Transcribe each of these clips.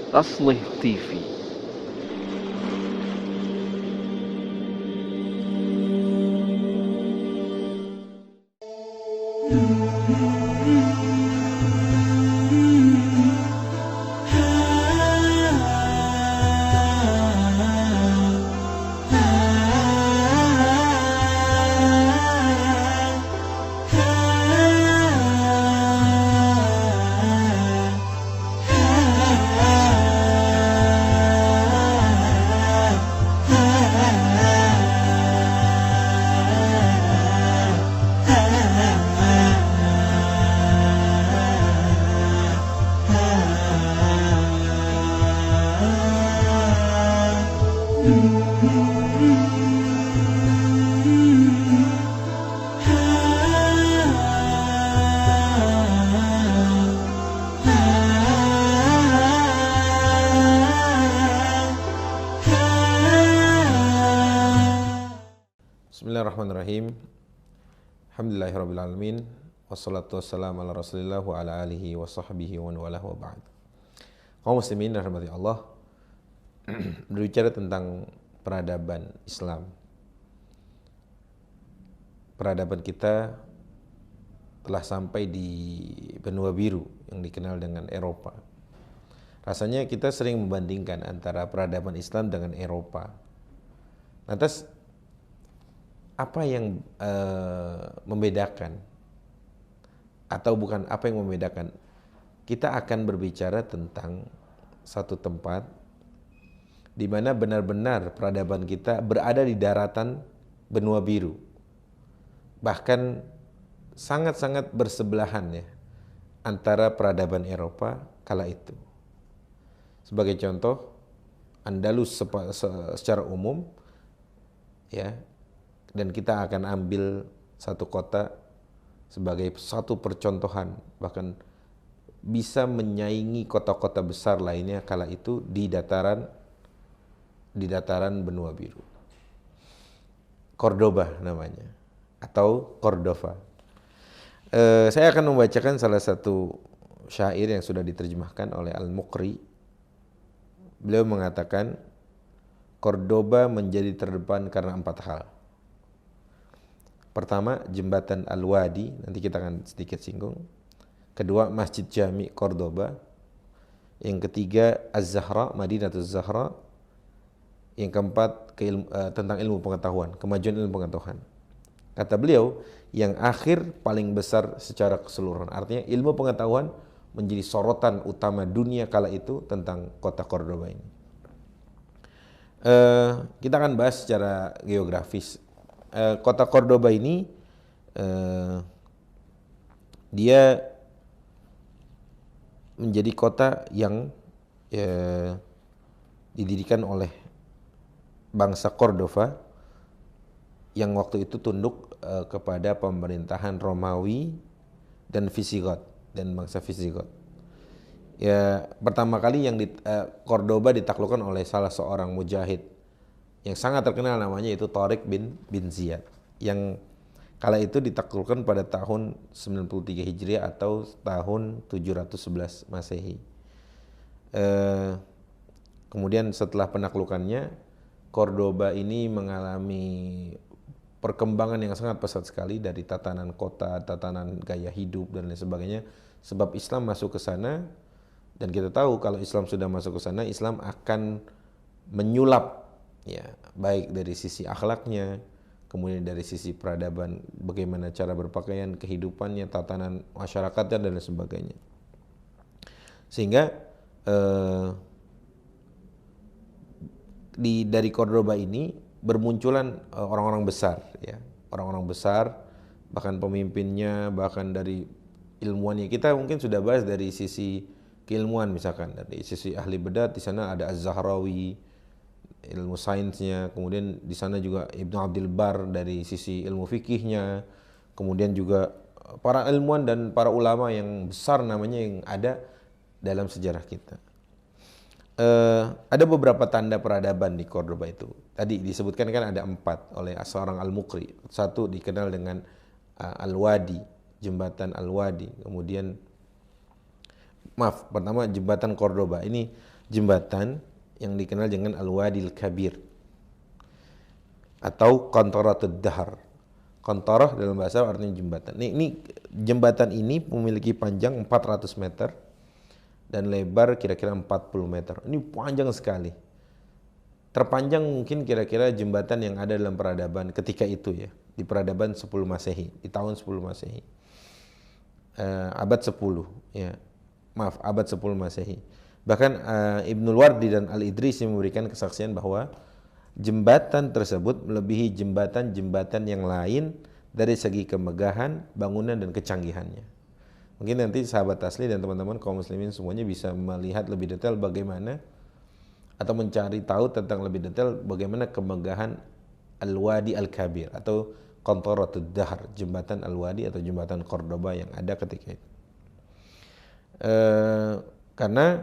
Taslih TV. Bismillahirrahmanirrahim. Alhamdulillahirrabbilalamin. Wassalatu wassalamu ala rasulillah wa ala alihi wa sahbihi wa walah wa ba'd. Kaum muslimin rahmati Allah, berbicara tentang peradaban Islam. Peradaban kita telah sampai di benua biru yang dikenal dengan Eropa. Rasanya kita sering membandingkan antara peradaban Islam dengan Eropa. Lantas apa yang membedakan, atau bukan apa yang membedakan, kita akan berbicara tentang satu tempat di mana benar-benar peradaban kita berada di daratan benua biru, bahkan sangat-sangat bersebelahan ya antara peradaban Eropa kala itu. Sebagai contoh, Andalus secara umum ya, dan kita akan ambil satu kota sebagai satu percontohan, bahkan bisa menyaingi kota-kota besar lainnya kala itu di dataran benua biru. Cordoba namanya, atau Cordova. Saya akan membacakan salah satu syair yang sudah diterjemahkan oleh Al-Muqri. Beliau mengatakan, Cordoba menjadi terdepan karena 4 hal. Pertama, jembatan Al-Wadi, nanti kita akan sedikit singgung. Kedua, Masjid Jami Cordoba. Yang ketiga, Az-Zahra, Madinatuz Zahra. Yang keempat, tentang ilmu pengetahuan, kemajuan ilmu pengetahuan. Kata beliau, yang akhir paling besar secara keseluruhan. Artinya ilmu pengetahuan menjadi sorotan utama dunia kala itu tentang kota Cordoba ini. Kita akan bahas secara geografis. Kota Cordoba ini dia menjadi kota yang didirikan oleh bangsa Cordova yang waktu itu tunduk kepada pemerintahan Romawi dan Visigoth, dan bangsa Visigoth. Ya, pertama kali yang Cordoba ditaklukkan oleh salah seorang mujahid yang sangat terkenal, namanya itu Tariq bin Ziyad, yang kala itu ditaklukkan pada tahun 93 Hijriah atau tahun 711 Masehi. Kemudian setelah penaklukannya, Cordoba ini mengalami perkembangan yang sangat pesat sekali dari tatanan kota, tatanan gaya hidup dan lain sebagainya, sebab Islam masuk ke sana. Dan kita tahu kalau Islam sudah masuk ke sana, Islam akan menyulap ya, baik dari sisi akhlaknya, kemudian dari sisi peradaban, bagaimana cara berpakaian, kehidupannya, tatanan masyarakatnya dan lain sebagainya. Sehingga dari Cordoba ini bermunculan orang-orang besar ya, orang-orang besar, bahkan pemimpinnya, bahkan dari ilmuannya. Kita mungkin sudah bahas dari sisi keilmuan, misalkan dari sisi ahli bedat, di sana ada Az-Zahrawi, ilmu sainsnya, kemudian di sana juga Ibnu Abdul Bar dari sisi ilmu fikihnya, kemudian juga para ilmuwan dan para ulama yang besar namanya yang ada dalam sejarah kita. Ada beberapa tanda peradaban di Cordoba itu. Tadi disebutkan kan ada 4 oleh seorang Al-Muqri. Satu dikenal dengan Al-Wadi, jembatan Al-Wadi. Kemudian pertama jembatan Cordoba ini jembatan yang dikenal dengan Al-Wadil Kabir atau Qantaratud Dahar. Qantarah dalam bahasa Arab artinya jembatan. Ini jembatan ini memiliki panjang 400 meter dan lebar kira-kira 40 meter. Ini panjang sekali. Terpanjang mungkin kira-kira jembatan yang ada dalam peradaban ketika itu ya, di peradaban 10 Masehi, di tahun 10 Masehi. Abad 10 ya. Maaf, abad 10 Masehi. Bahkan Ibnul Wardi dan Al-Idrisi memberikan kesaksian bahwa jembatan tersebut melebihi jembatan-jembatan yang lain dari segi kemegahan, bangunan, dan kecanggihannya. Mungkin nanti sahabat Tasli dan teman-teman kaum muslimin semuanya bisa melihat lebih detail bagaimana atau mencari tahu tentang lebih detail bagaimana kemegahan Al-Wadi Al-Kabir atau Qantaratud Dahar, jembatan Al-Wadi atau jembatan Cordoba yang ada ketika itu. Karena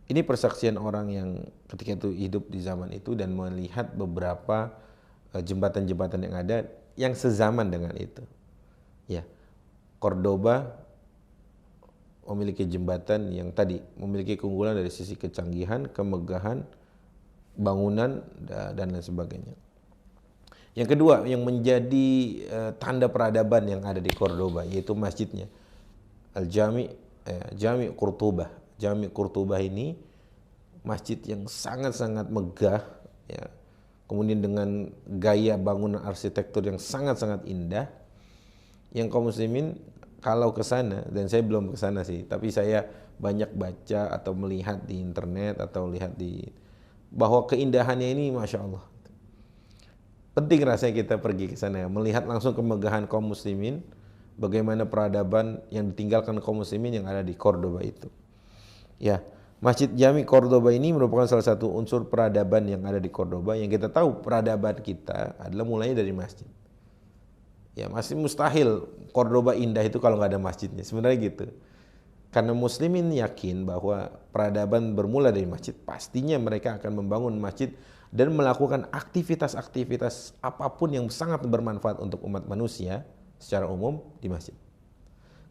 ini persaksian orang yang ketika itu hidup di zaman itu dan melihat beberapa jembatan-jembatan yang ada yang sezaman dengan itu. Ya, Cordoba memiliki jembatan yang tadi memiliki keunggulan dari sisi kecanggihan, kemegahan, bangunan dan lain sebagainya. Yang kedua yang menjadi tanda peradaban yang ada di Cordoba yaitu masjidnya Jami' Qurtubah. Jami' Qurtubah ini masjid yang sangat-sangat megah ya. Kemudian dengan gaya bangunan arsitektur yang sangat-sangat indah. Yang kaum muslimin kalau ke sana, dan saya belum ke sana sih, tapi saya banyak baca atau melihat di internet atau lihat bahwa keindahannya ini Masya Allah. Penting rasanya kita pergi ke sana, melihat langsung kemegahan kaum muslimin, bagaimana peradaban yang ditinggalkan kaum muslimin yang ada di Cordoba itu. Ya, Masjid Jami Cordoba ini merupakan salah satu unsur peradaban yang ada di Cordoba yang kita tahu peradaban kita adalah mulainya dari masjid. Ya, masih mustahil Cordoba indah itu kalau nggak ada masjidnya, sebenarnya gitu. Karena muslimin yakin bahwa peradaban bermula dari masjid, pastinya mereka akan membangun masjid dan melakukan aktivitas-aktivitas apapun yang sangat bermanfaat untuk umat manusia secara umum di masjid.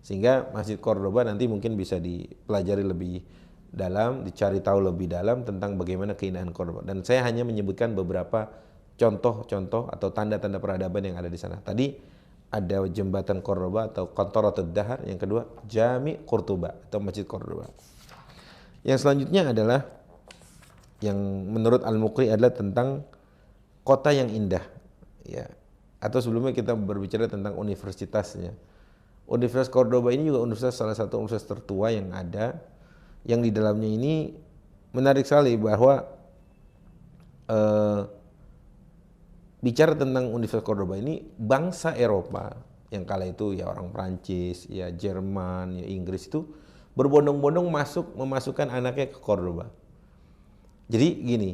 Sehingga Masjid Cordoba nanti mungkin bisa dipelajari lebih dalam, dicari tahu lebih dalam tentang bagaimana keindahan Cordoba. Dan saya hanya menyebutkan beberapa contoh-contoh atau tanda-tanda peradaban yang ada di sana. Tadi ada jembatan Cordoba atau Qantaratud Dahar, yang kedua Jami' Qurtuba atau Masjid Cordoba. Yang selanjutnya adalah yang menurut Al-Muqri adalah tentang kota yang indah ya. Atau sebelumnya kita berbicara tentang universitasnya. Universitas Cordoba ini juga universitas salah satu universitas tertua yang ada, yang di dalamnya ini menarik sekali bahwa bicara tentang Universitas Cordoba ini bangsa Eropa yang kala itu ya orang Prancis, ya Jerman, ya Inggris itu berbondong-bondong memasukkan anaknya ke Cordoba. Jadi gini,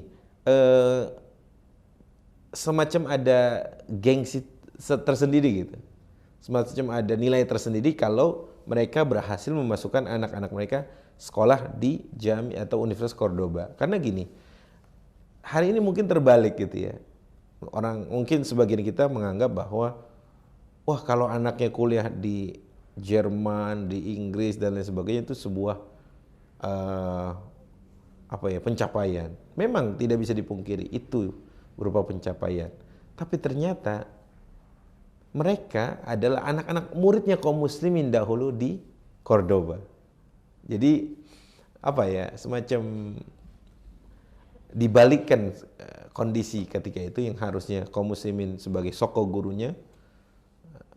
semacam ada gengsi tersendiri gitu. Semacam ada nilai tersendiri kalau mereka berhasil memasukkan anak-anak mereka sekolah di Jami atau Universitas Cordoba. Karena gini, hari ini mungkin terbalik gitu ya. Orang mungkin sebagian kita menganggap bahwa wah kalau anaknya kuliah di Jerman, di Inggris dan lain sebagainya itu sebuah pencapaian. Memang tidak bisa dipungkiri itu berupa pencapaian. Tapi ternyata mereka adalah anak-anak muridnya kaum muslimin dahulu di Cordoba. Jadi semacam dibalikkan kondisi ketika itu yang harusnya kaum muslimin sebagai soko gurunya,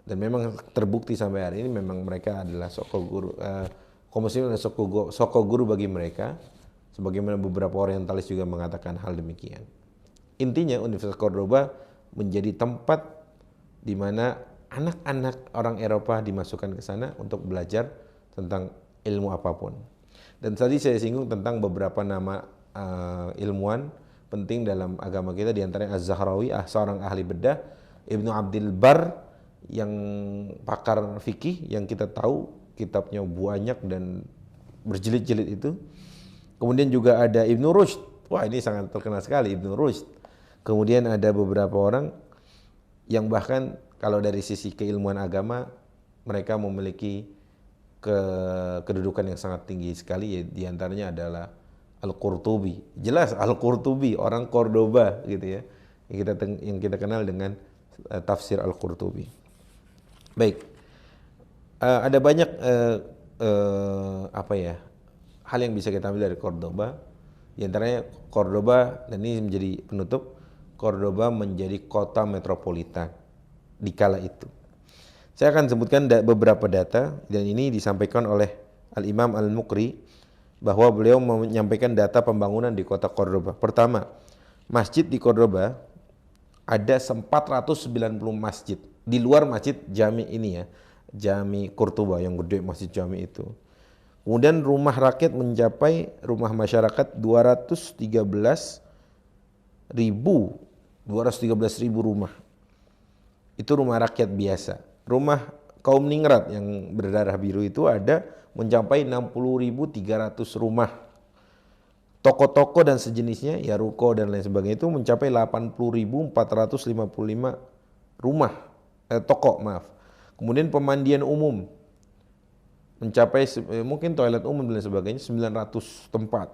dan memang terbukti sampai hari ini memang mereka adalah soko guru, kaum muslimin adalah soko guru bagi mereka, sebagaimana beberapa orientalis juga mengatakan hal demikian. Intinya Universitas Cordoba menjadi tempat di mana anak-anak orang Eropa dimasukkan ke sana untuk belajar tentang ilmu apapun. Dan tadi saya singgung tentang beberapa nama ilmuwan penting dalam agama kita, di antaranya Az-Zahrawi, seorang ahli bedah, Ibnu Abdil Bar yang pakar fikih yang kita tahu kitabnya banyak dan berjilid-jilid itu. Kemudian juga ada Ibnu Rushd. Wah, ini sangat terkenal sekali Ibnu Rushd. Kemudian ada beberapa orang yang bahkan kalau dari sisi keilmuan agama mereka memiliki kedudukan yang sangat tinggi sekali, di antaranya adalah Al-Qurtubi. Jelas Al-Qurtubi, orang Cordoba gitu ya. Yang kita kenal dengan tafsir Al-Qurtubi. Baik. Ada banyak hal yang bisa kita ambil dari Cordoba. Di antaranya Cordoba, dan ini menjadi penutup, Cordoba menjadi kota metropolitan di kala itu. Saya akan sebutkan beberapa data, dan ini disampaikan oleh Al-Imam Al-Muqri, bahwa beliau menyampaikan data pembangunan di kota Cordoba. Pertama, masjid di Cordoba ada 490 masjid. Di luar masjid Jami ini ya, Jami Cordoba yang gede, masjid Jami itu. Kemudian rumah rakyat mencapai, rumah masyarakat 213.000 rumah. Itu rumah rakyat biasa. Rumah kaum ningrat yang berdarah biru itu ada mencapai 60.300 rumah. Toko-toko dan sejenisnya, ya ruko dan lain sebagainya itu mencapai 80.455 rumah, toko maaf. Kemudian pemandian umum mencapai mungkin toilet umum dan lain sebagainya 900 tempat.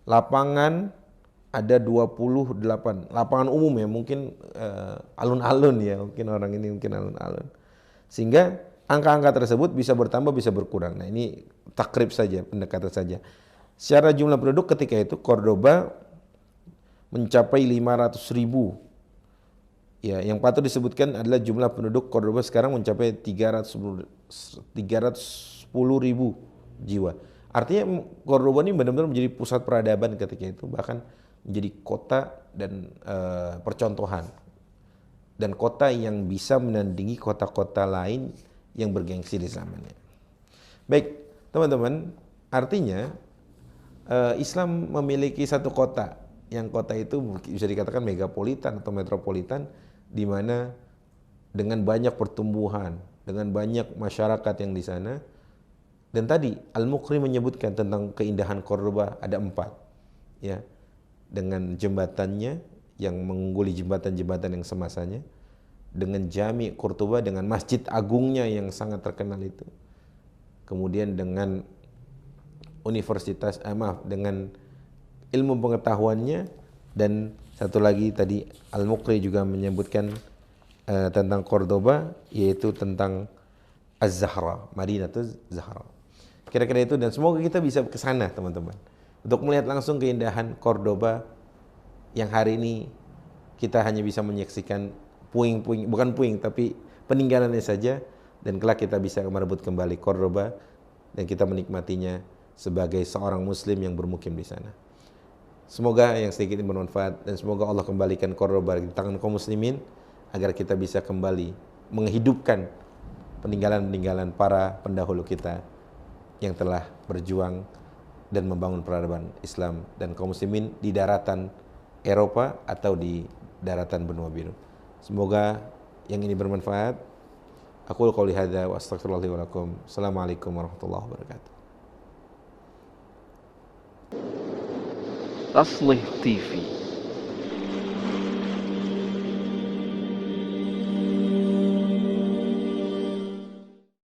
Lapangan ada 28 lapangan umum ya, mungkin alun-alun ya, mungkin orang ini mungkin alun-alun. Sehingga angka-angka tersebut bisa bertambah bisa berkurang. Nah, ini takrib saja, pendekatan saja. Secara jumlah penduduk ketika itu Cordoba mencapai 500.000. Ya, yang patut disebutkan adalah jumlah penduduk Cordoba sekarang mencapai 310.000 jiwa. Artinya Cordoba ini benar-benar menjadi pusat peradaban ketika itu, bahkan menjadi kota dan percontohan. Dan kota yang bisa menandingi kota-kota lain yang bergengsi di zamannya. Baik, teman-teman, artinya Islam memiliki satu kota, yang kota itu bisa dikatakan megapolitan atau metropolitan, di mana dengan banyak pertumbuhan, dengan banyak masyarakat yang di sana. Dan tadi Al-Muqri menyebutkan tentang keindahan Cordoba ada 4, ya, dengan jembatannya yang mengungguli jembatan-jembatan yang semasanya, dengan Jami Cordoba, dengan masjid agungnya yang sangat terkenal itu, kemudian dengan dengan ilmu pengetahuannya, dan satu lagi tadi Al-Muqri juga menyebutkan tentang Cordoba, yaitu tentang Az-Zahra, Madinatul Zahra. Kira-kira itu, dan semoga kita bisa ke sana teman-teman, untuk melihat langsung keindahan Cordoba yang hari ini kita hanya bisa menyaksikan puing-puing, bukan puing tapi peninggalannya saja, dan kelak kita bisa merebut kembali Cordoba dan kita menikmatinya sebagai seorang muslim yang bermukim di sana. Semoga yang sedikit ini bermanfaat, dan semoga Allah kembalikan Cordoba di tangan kaum muslimin agar kita bisa kembali menghidupkan peninggalan-peninggalan para pendahulu kita yang telah berjuang dan membangun peradaban Islam dan kaum muslimin di daratan Eropa atau di daratan benua biru. Semoga yang ini bermanfaat. Aqulu qouli hadza wa astaghfirullahi wa lakum. Assalamualaikum warahmatullahi wabarakatuh. Taslih TV